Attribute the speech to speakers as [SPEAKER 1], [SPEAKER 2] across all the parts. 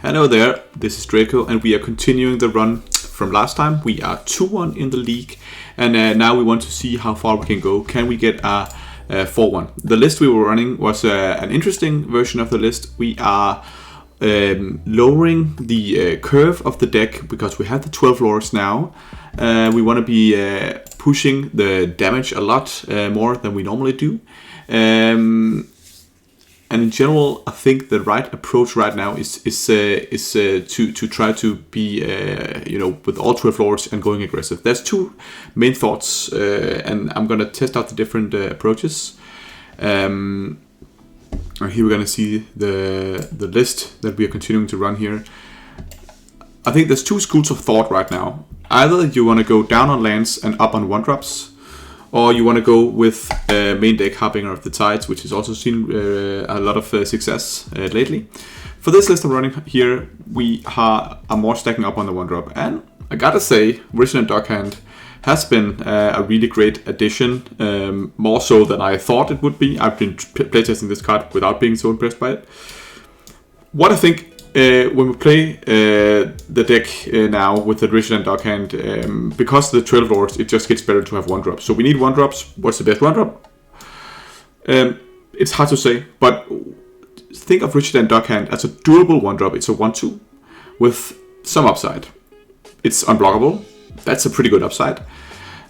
[SPEAKER 1] Hello there, this is Draco, and we are continuing the run from last time. We are 2-1 in the league, and now we want to see how far we can go. Can we get a 4-1? The list we were running was an interesting version of the list. We are lowering the curve of the deck because we have the 12 lords now. We want to be pushing the damage a lot more than we normally do. And in general, I think the right approach right now is to try to be with all 12 lords and going aggressive. There's two main thoughts, and I'm gonna test out the different approaches. Here we're gonna see the list that we are continuing to run here. I think there's two schools of thought right now. Either you want to go down on lands and up on 1-drops, or you want to go with main deck Harbinger of the Tides, which has also seen a lot of success lately. For this list I'm running here, we are more stacking up on the 1-drop. And I gotta say, Resident Dockhand has been a really great addition, more so than I thought it would be. I've been playtesting this card without being so impressed by it. What I think when we play the deck now with the Resident Dockhand, because of the 12 lords, it just gets better to have 1-drops. So we need 1-drops. What's the best 1-drop? It's hard to say, but think of Resident Dockhand as a durable 1-drop. It's a 1/2 with some upside. It's unblockable. That's a pretty good upside.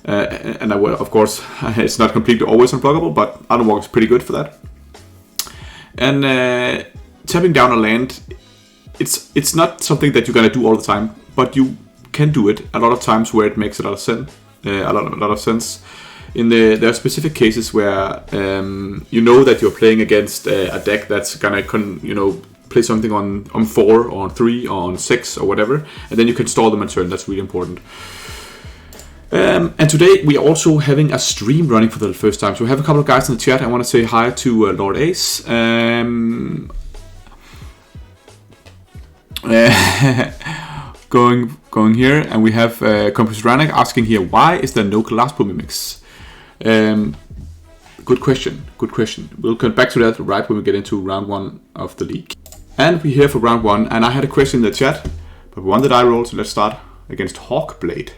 [SPEAKER 1] And of course, it's not completely always unblockable, but Unwalk is pretty good for that. And tapping down a land, it's not something that you're gonna do all the time, but you can do it a lot of times where it makes a lot of sense. A lot of sense. There are specific cases where you know that you're playing against a deck that's gonna play something on 4 or on 3 or on 6 or whatever, and then you can stall them in turn. That's really important. And today we are also having a stream running for the first time. So we have a couple of guys in the chat. I want to say hi to Lord Ace. Going here, and we have Compass Ranek asking here, why is there no glass pool mimics? Good question. We'll come back to that right when we get into round 1 of the league. And we're here for round 1, and I had a question in the chat, but one that I rolled, so let's start against Hawkblade.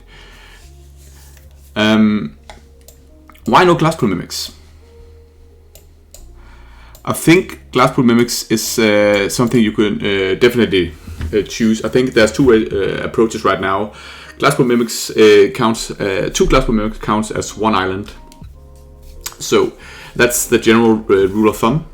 [SPEAKER 1] Why no glass pool mimics? I think glass pool mimics is something you can definitely choose. I think there's two approaches right now. Glass pool mimics counts. 2 glass pool mimics counts as 1 island. So that's the general rule of thumb.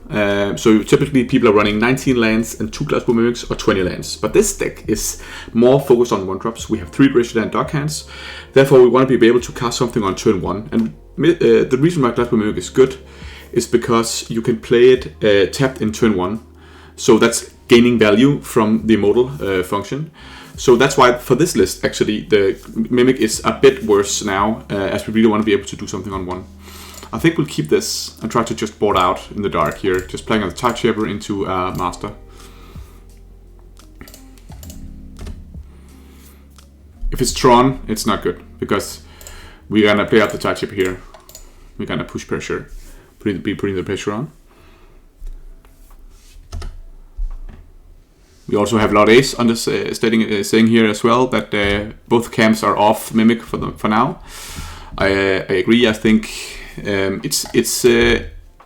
[SPEAKER 1] So typically people are running 19 lands and 2 glass pool mimics or 20 lands. But this deck is more focused on 1-drops. We have 3 Resident Dockhands. Therefore, we want to be able to cast something on turn 1. And the reason why glass pool mimic is good is because you can play it tapped in turn 1. So that's gaining value from the immortal function. So that's why for this list, actually, the Mimic is a bit worse now, as we really want to be able to do something on 1. I think we'll keep this and try to just board out in the dark here, just playing on the Tide Shaper into Master. If it's Tron, it's not good, because we're gonna play out the Tide Shaper here. We're gonna push pressure, be putting the pressure on. We also have Lord Ace on this saying here as well that both camps are off Mimic for now. I agree. I think it's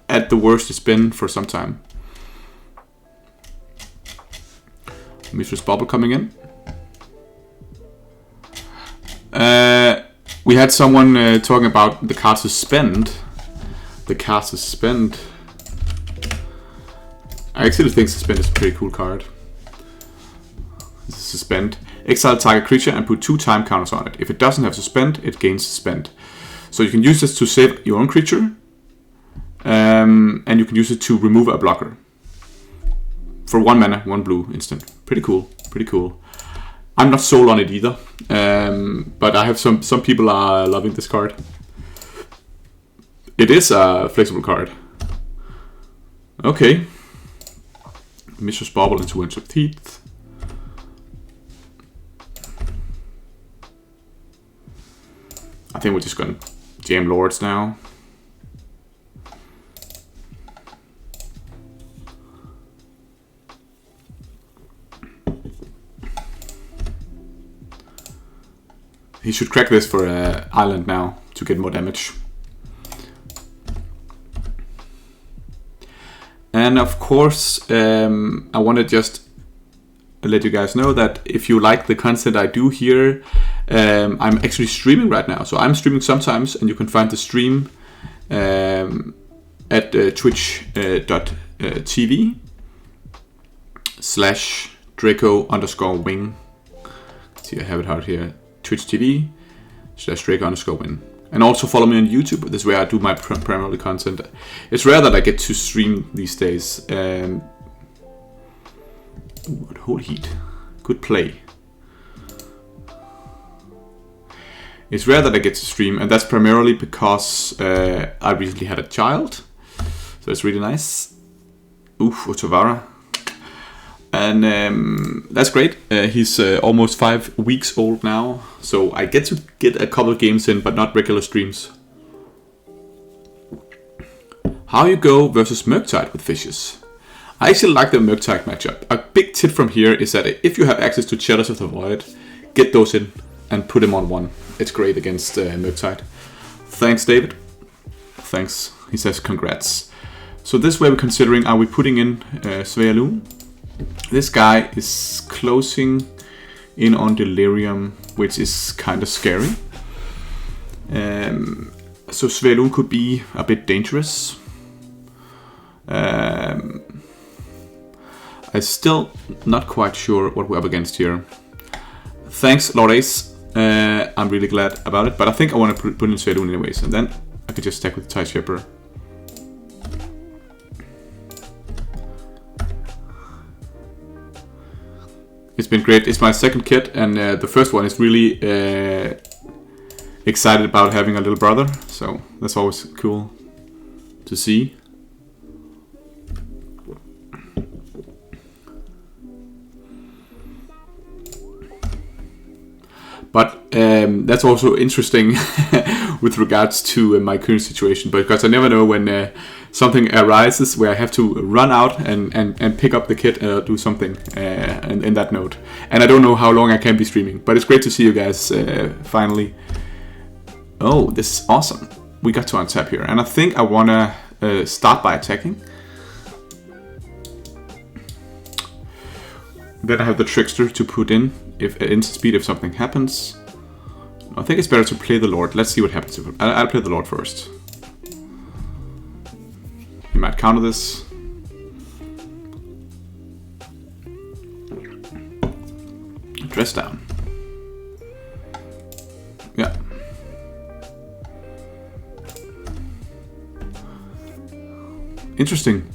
[SPEAKER 1] at the worst it's been for some time. Mistress Bubble coming in. We had someone talking about the card Suspend. The card Suspend. I actually think Suspend is a pretty cool card. Suspend. Exile target creature and put 2 time counters on it. If it doesn't have Suspend, it gains Suspend. So you can use this to save your own creature, and you can use it to remove a blocker. For 1 mana, 1 blue instant. Pretty cool. I'm not sold on it either, but I have some people are loving this card. It is a flexible card. Okay. Mistress Bauble into Winds of Teeth. I think we're just gonna jam Lords now. He should crack this for Island now to get more damage. And of course, I want to just let you guys know that if you like the content I do here, I'm actually streaming right now. So I'm streaming sometimes, and you can find the stream at twitch.tv/Draco_wing. See, I have it out here. Twitch TV/Draco_wing. And also follow me on YouTube. This is where I do my primary content. It's rare that I get to stream these days. Hold heat. Good play. It's rare that I get to stream, and that's primarily because I recently had a child. So it's really nice. Oof, Otavara. And that's great. He's almost 5 weeks old now. So I get to get a couple of games in, but not regular streams. How you go versus Murktide with fishes. I actually like the Murktide matchup. A big tip from here is that if you have access to Shadows of the Void, get those in and put them on one. It's great against Murktide. Thanks, David. Thanks. He says congrats. So this way we're considering, are we putting in Svealun? This guy is closing in on Delirium, which is kind of scary. So Svealun could be a bit dangerous. I'm still not quite sure what we're up against here. Thanks, Lord Ace. I'm really glad about it, but I think I want to put in Svealun anyways, and then I could just stack with Tide Shipper. It's been great. It's my second kid, and the first one is really excited about having a little brother, so that's always cool to see. But that's also interesting with regards to my current situation, because I never know when something arises where I have to run out and pick up the kid and do something in that note. And I don't know how long I can be streaming, but it's great to see you guys finally. Oh, this is awesome. We got to untap here, and I think I want to start by attacking. Then I have the Trickster to put in if instant speed if something happens. I think it's better to play the Lord. Let's see what happens. I'll play the Lord first. You might counter this. Dress down. Yeah. Interesting.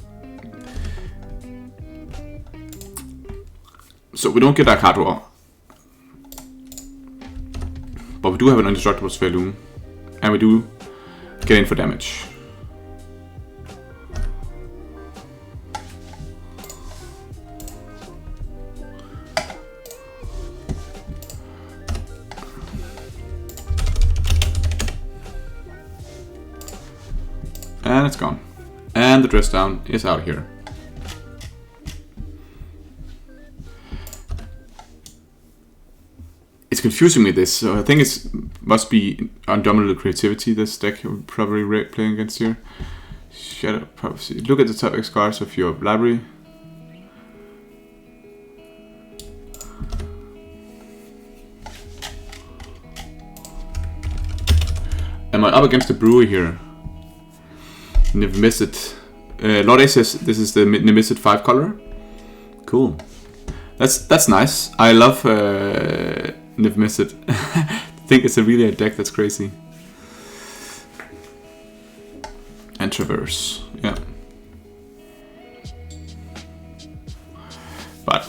[SPEAKER 1] So we don't get that card draw. But we do have an indestructible Svealun. And we do get in for damage. And it's gone. And the dress down is out here. It's confusing me, this. So I think it must be undominable creativity, this deck you're probably playing against here. Shadow Prophecy. Look at the top X cards of your library. Am I up against the brewery here? Niv-Mizzet. Lord A says this is the Niv-Mizzet 5 color. Cool. That's nice. I love Niv-Mizzet. I think it's really a deck that's crazy. And Traverse, yeah. But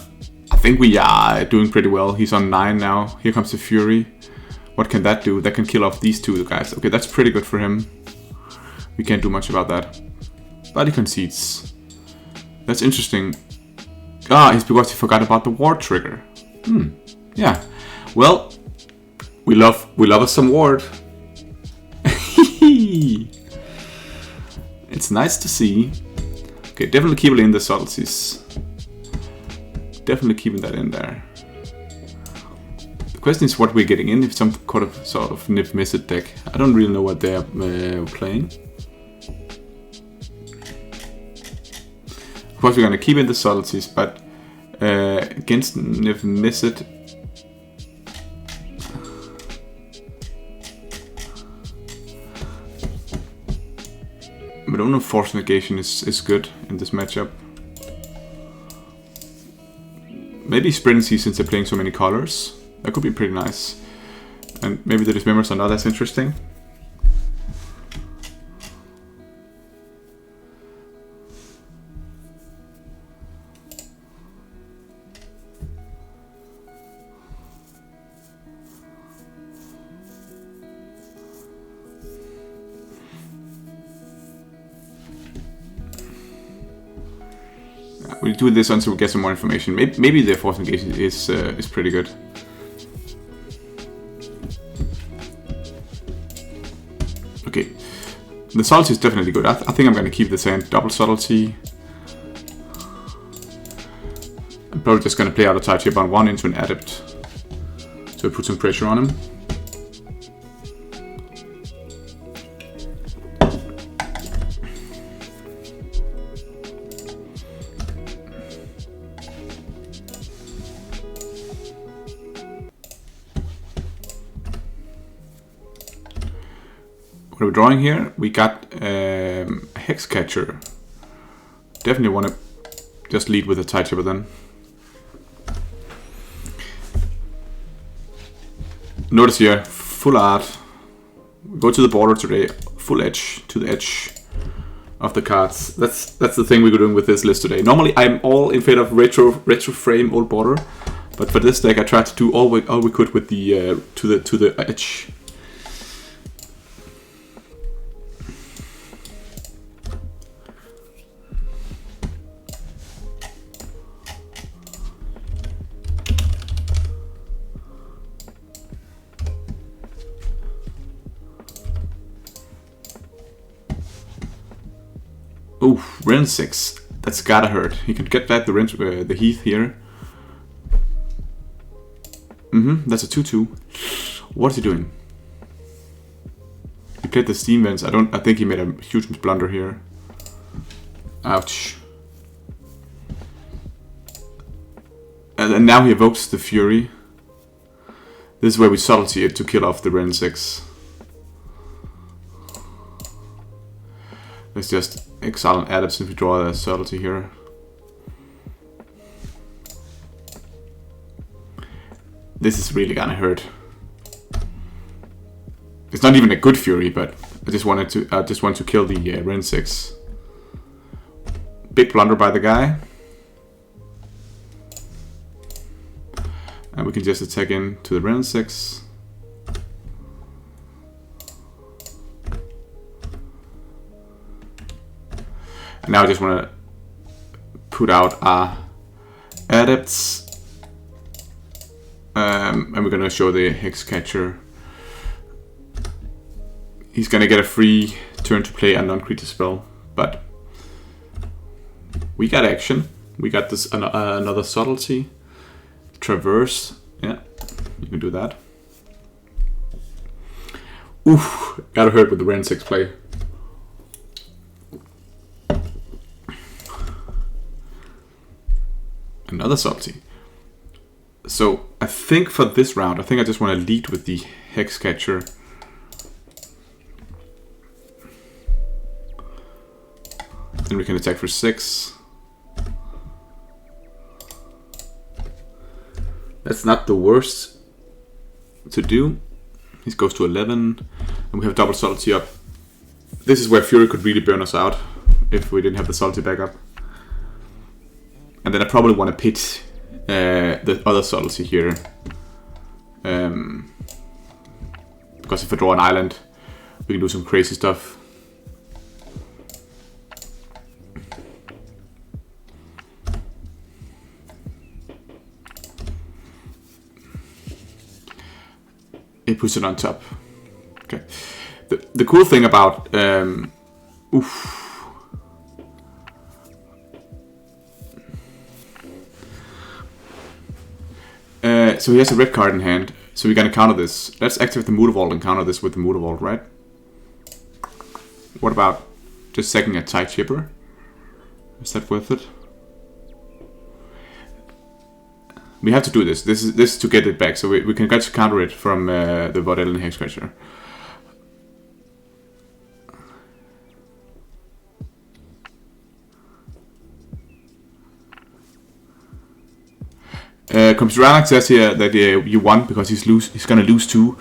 [SPEAKER 1] I think we are doing pretty well. He's on 9 now. Here comes the Fury. What can that do? That can kill off these two guys. Okay, that's pretty good for him. We can't do much about that. But he concedes. That's interesting. Ah, it's because he forgot about the ward trigger. Yeah. Well, we love us some ward. It's nice to see. Okay, definitely keep it in the subtleties. Definitely keeping that in there. The question is what we're getting in, if some sort of nip miss it deck. I don't really know what they're playing. Of course we're gonna keep in the subtleties, but against nip miss it. I don't know if force negation is good in this matchup. Maybe Sprincy since they're playing so many colors. That could be pretty nice. And maybe the Dismembers are not as interesting. We'll do this until we get some more information. Maybe the force negation is pretty good. Okay, the subtlety is definitely good. I think I'm going to keep this hand double subtlety. I'm probably just going to play out a tight chip on 1 into an adept, so put some pressure on him. What are we drawing here? We got a Hex Catcher. Definitely want to just lead with a tight chipper then. Notice here, full art. We go to the border today, full edge to the edge of the cards. That's the thing we're doing with this list today. Normally I'm all in favor of retro frame old border, but for this deck I tried to do all we could with the to the edge. Oh, Ren 6. That's gotta hurt. He can get back the Heath here. That's a 2/2. What is he doing? He played the Steam Vents. I think he made a huge blunder here. Ouch. And now he evokes the Fury. This is where we subtlety it to kill off the Ren 6. Let's just exile an adept since we draw the subtlety here. This is really gonna hurt. It's not even a good Fury, but I just want to kill the Ren 6. Big blunder by the guy. And we can just attack into the Ren 6. And now I just want to put out our adepts. And we're going to show the Hex Catcher. He's going to get a free turn to play a non-creature spell. But we got action. We got this another subtlety. Traverse. Yeah, you can do that. Oof, gotta hurt with the Ren 6 play. Another subtlety. So I think for this round, I think I just want to lead with the Hex Catcher. Then we can attack for 6. That's not the worst to do. He goes to 11, and we have double subtlety up. This is where Fury could really burn us out if we didn't have the subtlety back up. And then I probably want to pit the other subtlety here. Because if I draw an island, we can do some crazy stuff. It puts it on top. Okay. The cool thing about so he has a red card in hand. So we're gonna counter this. Let's activate the Motor Vault and counter this with the Motor Vault, right? What about just sacking a Tide Chipper? Is that worth it? We have to do this. This is to get it back, so we can get to counter it from the Vordell Hex Scratcher. Computeranic says here that you won because he's gonna lose 2,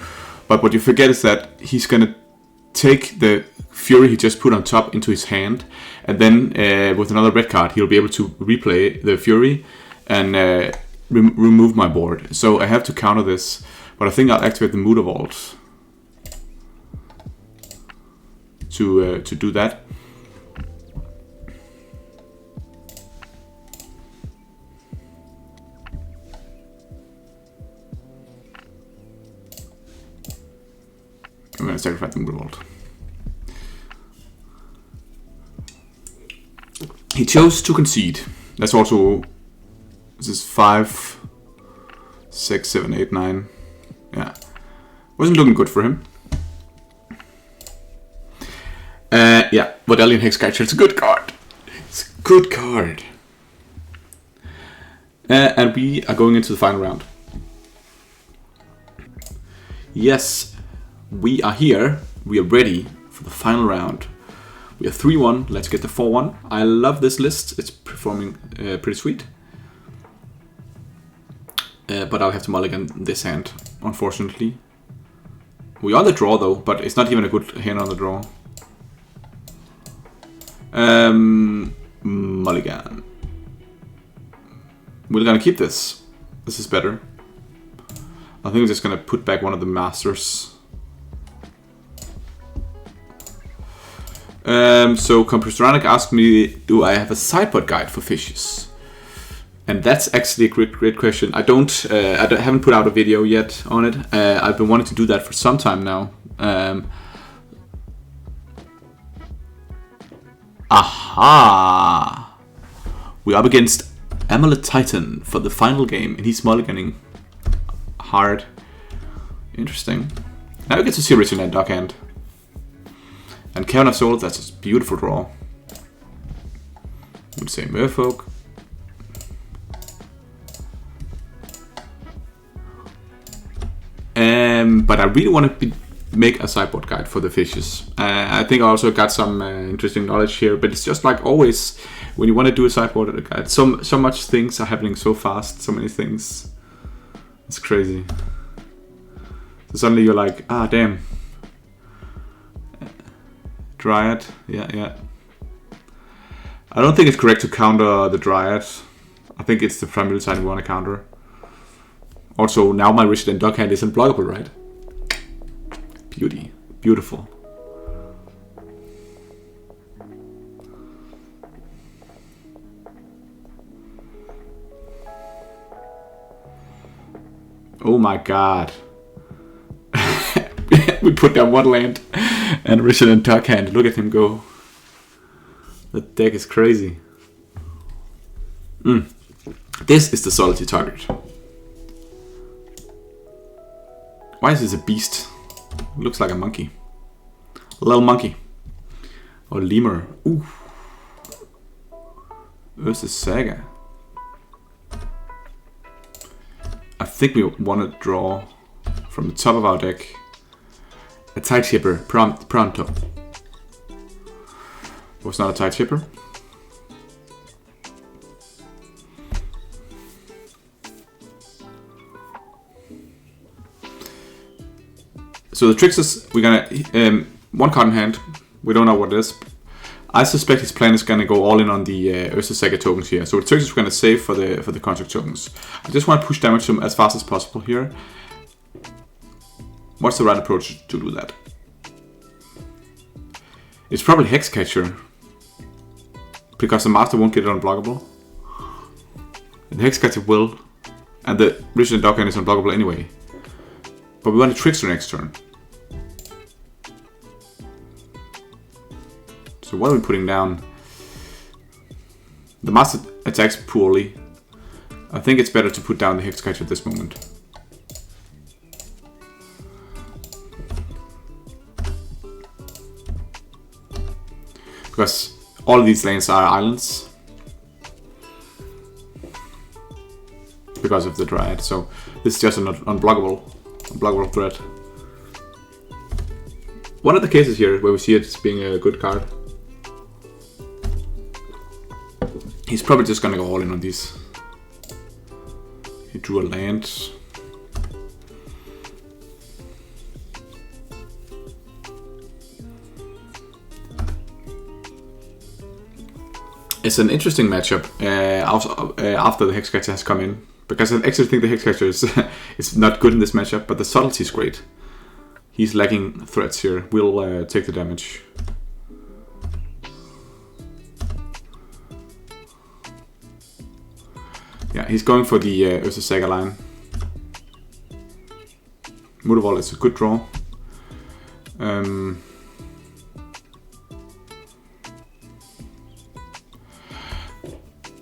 [SPEAKER 1] but what you forget is that he's gonna take the Fury he just put on top into his hand, and then with another red card he'll be able to replay the Fury and remove my board. So I have to counter this, but I think I'll activate the Motor Vault to do that. I'm going to sacrifice the Motor Vault. He chose to concede. That's also... This is 5, 6, 7, 8, 9. Yeah. Wasn't looking good for him. Yeah, Vordell Hex Scratcher. It's a good card. It's a good card. And we are going into the final round. Yes, we are here. We are ready for the final round. We are 3-1. Let's get the 4-1. I love this list. It's performing pretty sweet. But I'll have to mulligan this hand, unfortunately. We are on the draw though, but it's not even a good hand on the draw. Mulligan. We're gonna keep this. This is better. I think I'm just gonna put back one of the masters. So Computeranic asked me, do I have a sideboard guide for fishes? And that's actually a great question. I haven't put out a video yet on it. I've been wanting to do that for some time now. Aha! We're up against Amulet Titan for the final game, and he's mulliganing hard. Interesting. Now we get to see Original and Dockhand. And Cavern of Souls, that's a beautiful draw. I would say Merfolk. But I really want to make a sideboard guide for the fishes. I think I also got some interesting knowledge here, but it's just like always when you want to do a sideboard guide. So much things are happening so fast, so many things. It's crazy. So suddenly you're like, ah, damn. Dryad, yeah. I don't think it's correct to counter the Dryad. I think it's the primary side we want to counter. Also, now my Resident Dockhand is unblockable, right? Beauty. Beautiful. Oh my god. We put down one land and Resident Dockhand. Look at him go. The deck is crazy. This is the solitary target. Why is this a beast? Looks like a monkey. A little monkey. Or lemur. Ooh. Versus Saga. I think we want to draw from the top of our deck a Tide Chipper pronto. Was not a Tide Chipper. So the tricks is we're gonna one card in hand. We don't know what it is. I suspect his plan is gonna go all in on the Ursa Saga tokens here. So the tricks is we're gonna save for the construct tokens. I just want to push damage to him as fast as possible here. What's the right approach to do that? It's probably Hexcatcher, because the master won't get it unblockable. And the Hexcatcher will, and the Resident Dockhand is unblockable anyway. But we want a Trickster next turn. So what are we putting down? The master attacks poorly. I think it's better to put down the Hexcatcher at this moment. because all of these lanes are islands because of the Dryad. So this is just an unblockable threat. One of the cases here where we see it as being a good card. He's probably just gonna go all in on these. He drew a land. It's an interesting matchup after the Hexcatcher has come in, because I actually think the Hexcatcher is not good in this matchup, but the subtlety is great. He's lacking threats here. We'll take the damage. Yeah, he's going for the Ursa Saga line. Mutterwall is a good draw.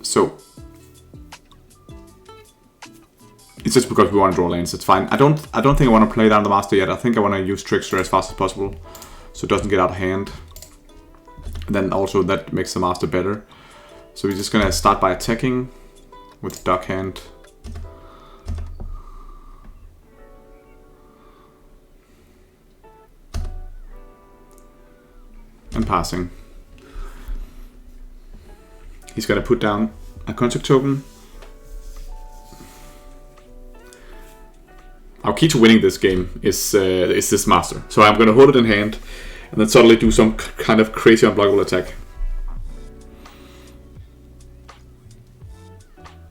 [SPEAKER 1] So it's just because we want to draw lanes. It's fine. I don't think I want to play down the Master yet. I think I want to use Trickster as fast as possible, so it doesn't get out of hand. And then also that makes the Master better. So we're just gonna start by attacking with Duck Hand. And passing. He's gonna put down a Construct token. Our key to winning this game is this Master. So I'm gonna hold it in hand and then suddenly do some kind of crazy unblockable attack.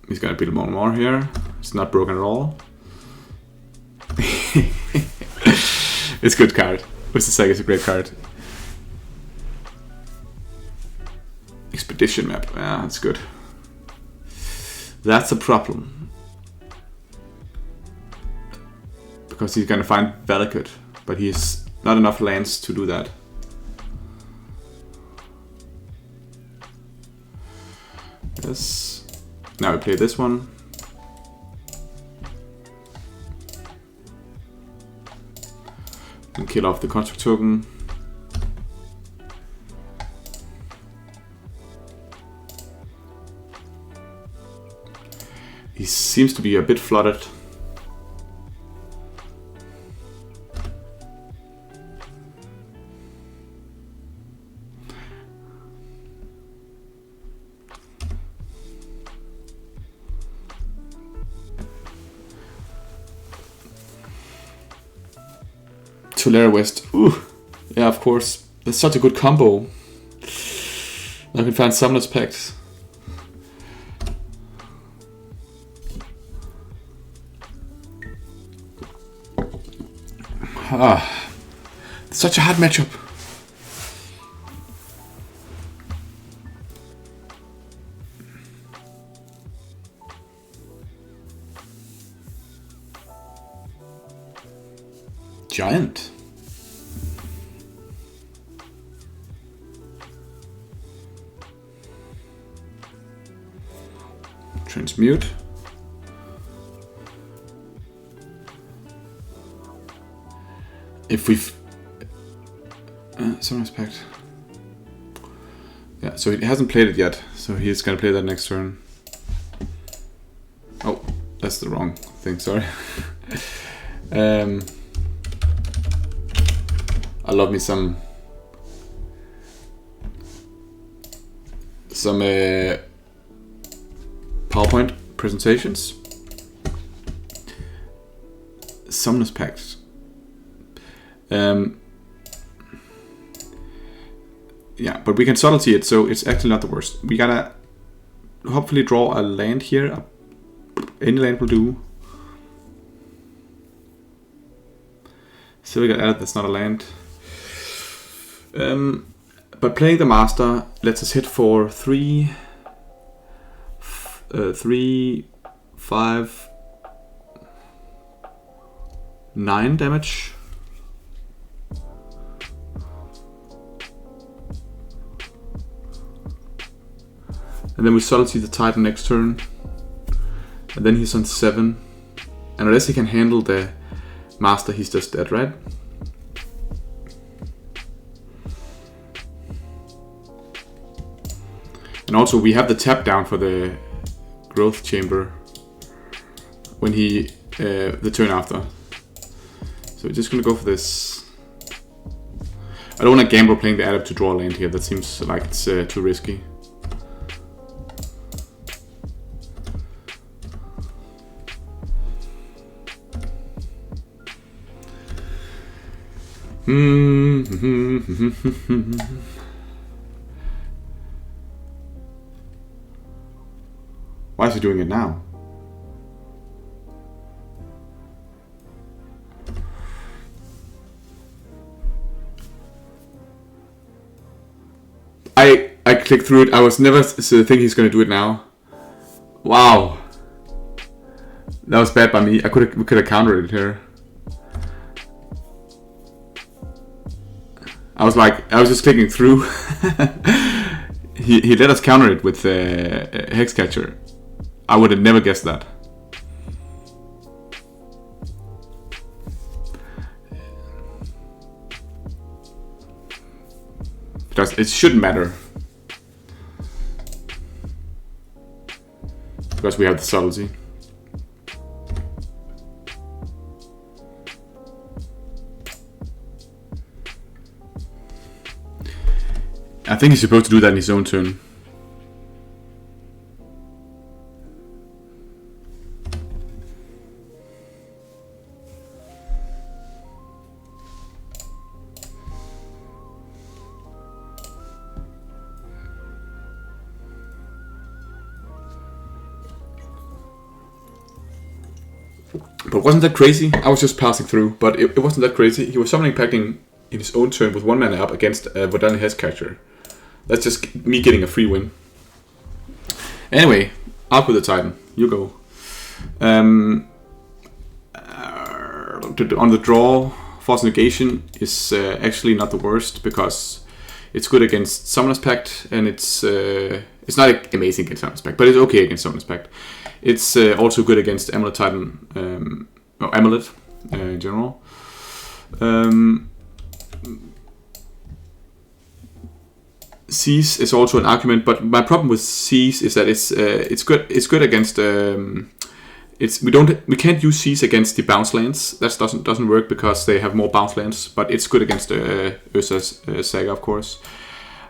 [SPEAKER 1] He's gonna build more here. It's not broken at all. It's a good card. Ursa Saga is a great card. Expedition map. Yeah, that's good. That's a problem. Because he's gonna find Valakut, but he has not enough lands to do that. Yes. Now we play this one. And kill off the Construct token. He seems to be a bit flooded. Tulare West. Ooh, yeah, of course. That's such a good combo. I can find Summoner's Pact. Ah, such a hard matchup. Giant. Transmute. If we've Summoner's Pact. Yeah, so he hasn't played it yet, so he's gonna play that next turn. Oh, that's the wrong thing, sorry. I love me some PowerPoint presentations. Summoner's Pact. Yeah, but we can subtlety it, so it's actually not the worst. We gotta hopefully draw a land here. Any land will do. So we got added, that's not a land. But playing the Master lets us hit for 3, 5, 9 damage. And then we subtlety the Titan next turn. And then he's on 7. And unless he can handle the Master, he's just dead, right? And also we have the tap down for the growth chamber when he the turn after. So we're just gonna go for this. I don't want to gamble playing the adept to draw a land here. That seems like it's too risky. Why is he doing it now? I clicked through it. I was never thinking he's going to do it now. Wow. That was bad by me. We could have countered it here. I was just clicking through. he let us counter it with Hexcatcher. I would have never guessed that. Because it shouldn't matter. Because we have the subtlety. I think he's supposed to do that in his own turn. But wasn't that crazy? I was just passing through, but it wasn't that crazy. He was summoning packing in his own turn with 1 mana up against Vodani Hexcatcher. That's just me getting a free win. Anyway, out with the Titan. You go. On the draw, Force Negation is actually not the worst because it's good against Summoner's Pact, and it's not amazing against Summoner's Pact, but it's okay against Summoner's Pact. It's also good against Amulet Titan, or Amulet in general. Seize is also an argument, but my problem with Seize is that it's good against we can't use Seize against the bounce lands. That doesn't work because they have more bounce lands, but it's good against Urza's Saga, of course.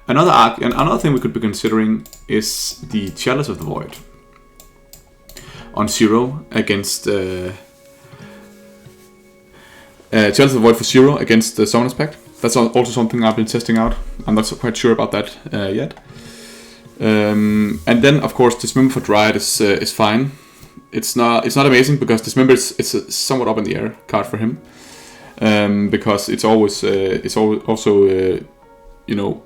[SPEAKER 1] Another thing we could be considering is the Chalice of the Void on 0 against Chalice of the Void for 0 against the Summoner's Pact. That's also something I've been testing out. I'm not quite sure about that yet. And then, of course, Dismember for Dryad is fine. It's not amazing because Dismember it's a somewhat up in the air card for him, because it's also you know.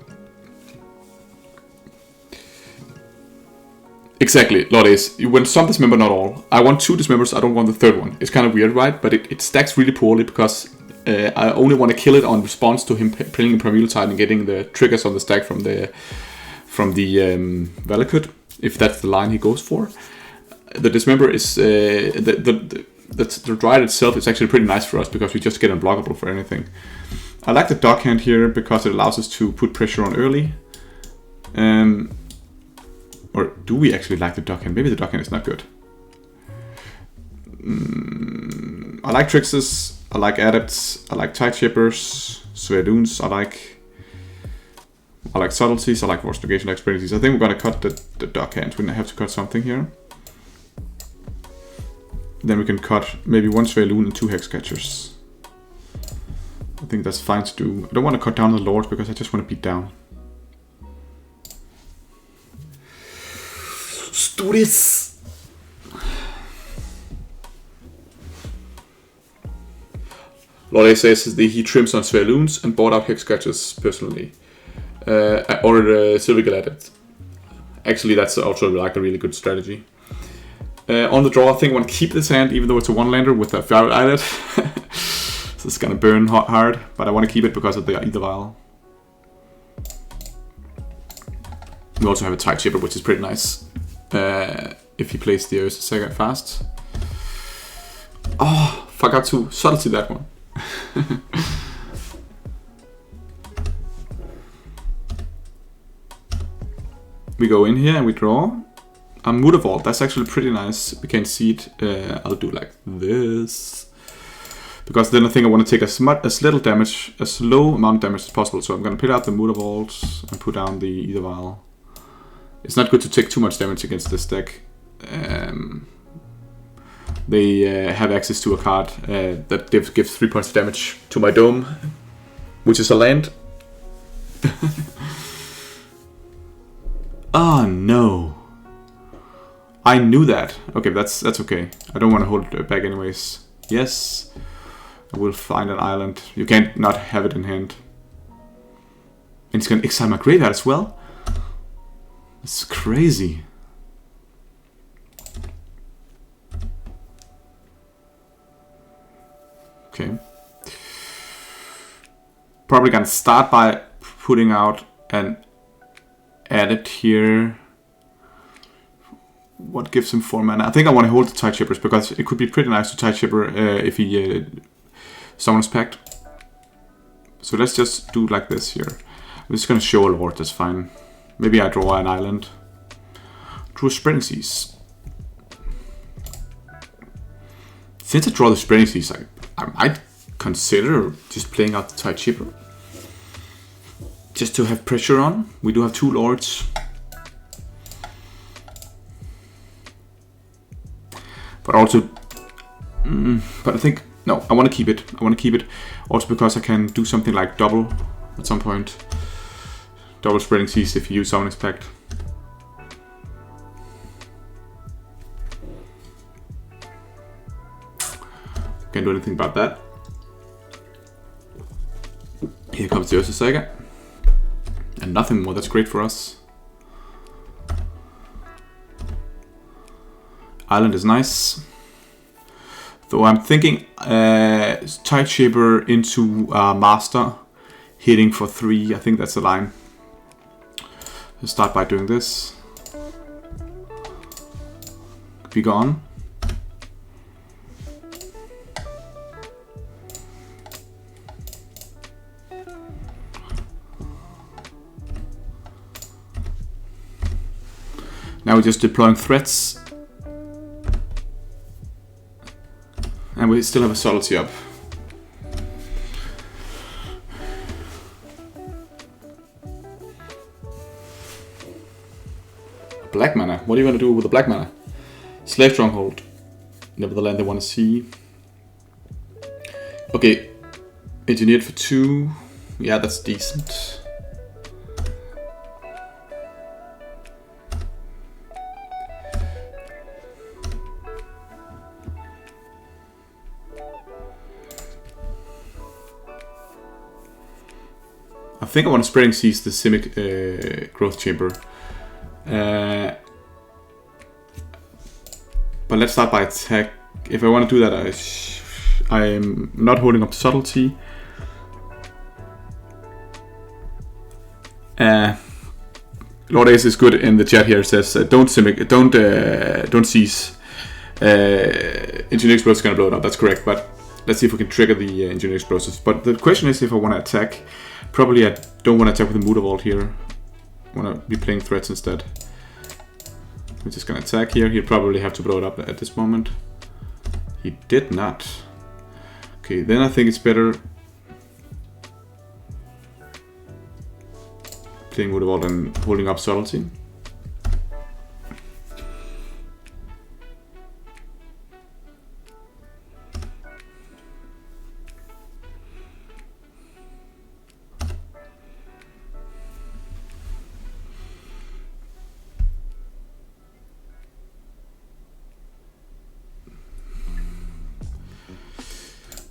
[SPEAKER 1] Exactly, lot is. You want some Dismember, not all. I want 2 Dismembers, I don't want the third one. It's kind of weird, right? But it stacks really poorly because I only want to kill it on response to him playing Primeval Titan and getting the triggers on the stack from the Valakut, if that's the line he goes for. The Dismember is the Dryad itself is actually pretty nice for us because we just get unblockable for anything. I like the Dockhand here because it allows us to put pressure on early. Or do we actually like the Dockhand? Maybe the Dockhand is not good. I like Trixes, I like Adepts, I like Tide Shippers, Sweadoons, I like Subtleties, I like Force Negation, I like Experiences. I think we're gonna cut the Dockhand. We're gonna have to cut something here. Then we can cut maybe 1 Swealoon and 2 Hexcatchers. I think that's fine to do. I don't want to cut down the Lords because I just want to beat down. Let's do this! Lorde says that he trims on Swealoons and bought out Hexcatchers personally. Or Silver Adept. Actually, that's also like a really good strategy. On the draw, I think I want to keep this hand, even though it's a 1-lander with a Fire Islet. So it's gonna burn hard, but I want to keep it because of the Ether Vial. We also have a Tide Shipper, which is pretty nice. If he plays the Urza Saga fast. Oh, forgot to subtlety that one. We go in here and we draw a Mutavault. That's actually pretty nice. We can see it. I'll do like this. Because then I think I want to take as little damage, as low amount of damage as possible. So I'm going to put out the Mutavault and put down the Ethervial. It's not good to take too much damage against this deck. They have access to a card that gives 3 points of damage to my Dome, which is a land. Oh no. I knew that. Okay, that's okay. I don't want to hold it back anyways. Yes. I will find an island. You can't not have it in hand. And it's gonna exile my graveyard as well? It's crazy. Okay. Probably gonna start by putting out an edit here. What gives him 4 mana? I think I want to hold the Tide Shippers because it could be pretty nice to Tide Shipper if he summons Pact. So let's just do like this here. I'm just gonna show a Lord, that's fine. Maybe I draw an island. Draw Spreading Seas. Since I draw the Spreading Seas, I might consider just playing out the Tide Shipper. Just to have pressure on. We do have 2 Lords. But also, but I think, no, I want to keep it. I want to keep it also because I can do something like double at some point. Double Spreading Seas if you use Summoners Pact. Can't do anything about that. Here comes the Ursa Saga. And nothing more, that's great for us. Island is nice. Though I'm thinking Tide Shaper into Master, hitting for 3. I think that's the line. Let's start by doing this. Be gone. Now we're just deploying threats. And we still have a Subtlety up. Black mana. What are you going to do with the black mana? Slave Stronghold. Never the land they want to see. Okay. Engineered for 2. Yeah, that's decent. I think I want to Spreading Seas the Simic Growth Chamber. But let's start by attack. If I want to do that, I'm not holding up Subtlety. Lord Ace is good in the chat here. It says don't seize. Engineer Explosive is gonna blow it up. That's correct. But let's see if we can trigger the Engineer Explosive. But the question is if I want to attack. Probably I don't want to attack with the Mutavault here. I want to be playing threats instead. We're just gonna attack here. He'll probably have to blow it up at this moment. He did not. Okay, then I think it's better playing Mutavault and holding up Subtlety.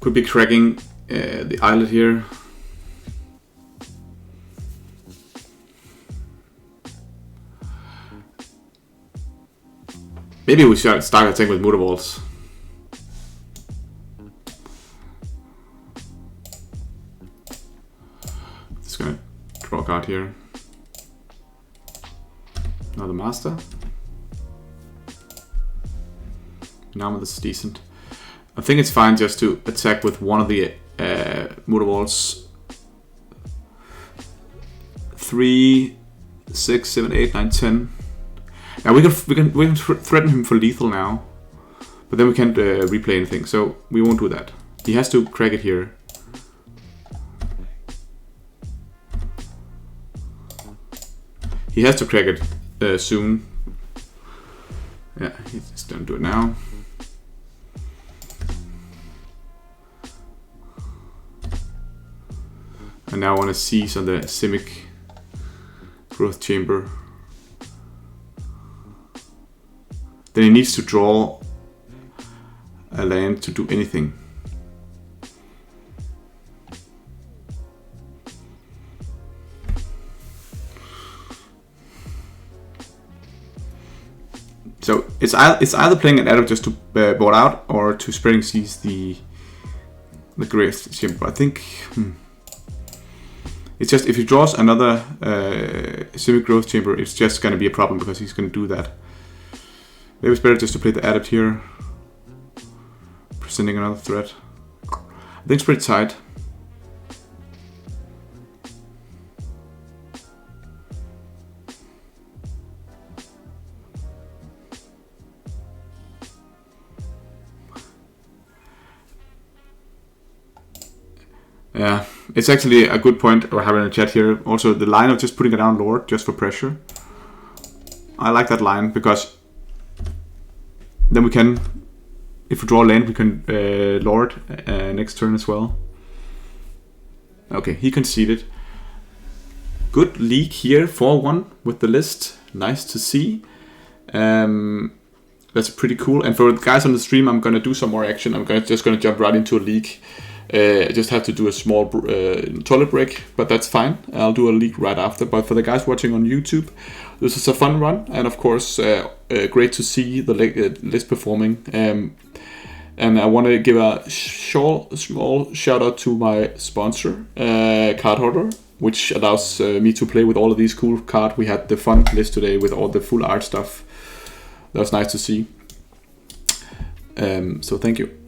[SPEAKER 1] Could be cracking the islet here. Maybe we should start attacking with Mutavaults. Just gonna draw a card here. Another Master. Now this is decent. I think it's fine just to attack with one of the Mutavaults. 3 6, 7, 8, 9, 10. Now we can threaten him for lethal now, but then we can't replay anything, so we won't do that. He has to crack it here. He has to crack it soon. Yeah, he's gonna do it now. And now I want to seize on the Simic Growth Chamber. Then he needs to draw a land to do anything. So it's either playing an Adder just to board out or to spreading seize the Growth Chamber. I think it's just if he draws another Simic Growth Chamber, it's just going to be a problem because he's going to do that. Maybe it's better just to play the Adept here, presenting another threat. I think it's pretty tight. Yeah, it's actually a good point we're having a chat here. Also, the line of just putting it down Lord just for pressure. I like that line because then we can, if we draw land, we can Lord next turn as well. Okay, he conceded. Good leak here, 4-1 with the list. Nice to see. That's pretty cool. And for the guys on the stream, I'm gonna do some more action. I'm just gonna jump right into a leak. I just have to do a small toilet break, but that's fine. I'll do a leak right after. But for the guys watching on YouTube, this is a fun run, and of course, great to see the list performing. And I want to give a small shout out to my sponsor, Card Hoarder, which allows me to play with all of these cool cards. We had the fun list today with all the full art stuff. That was nice to see. So thank you.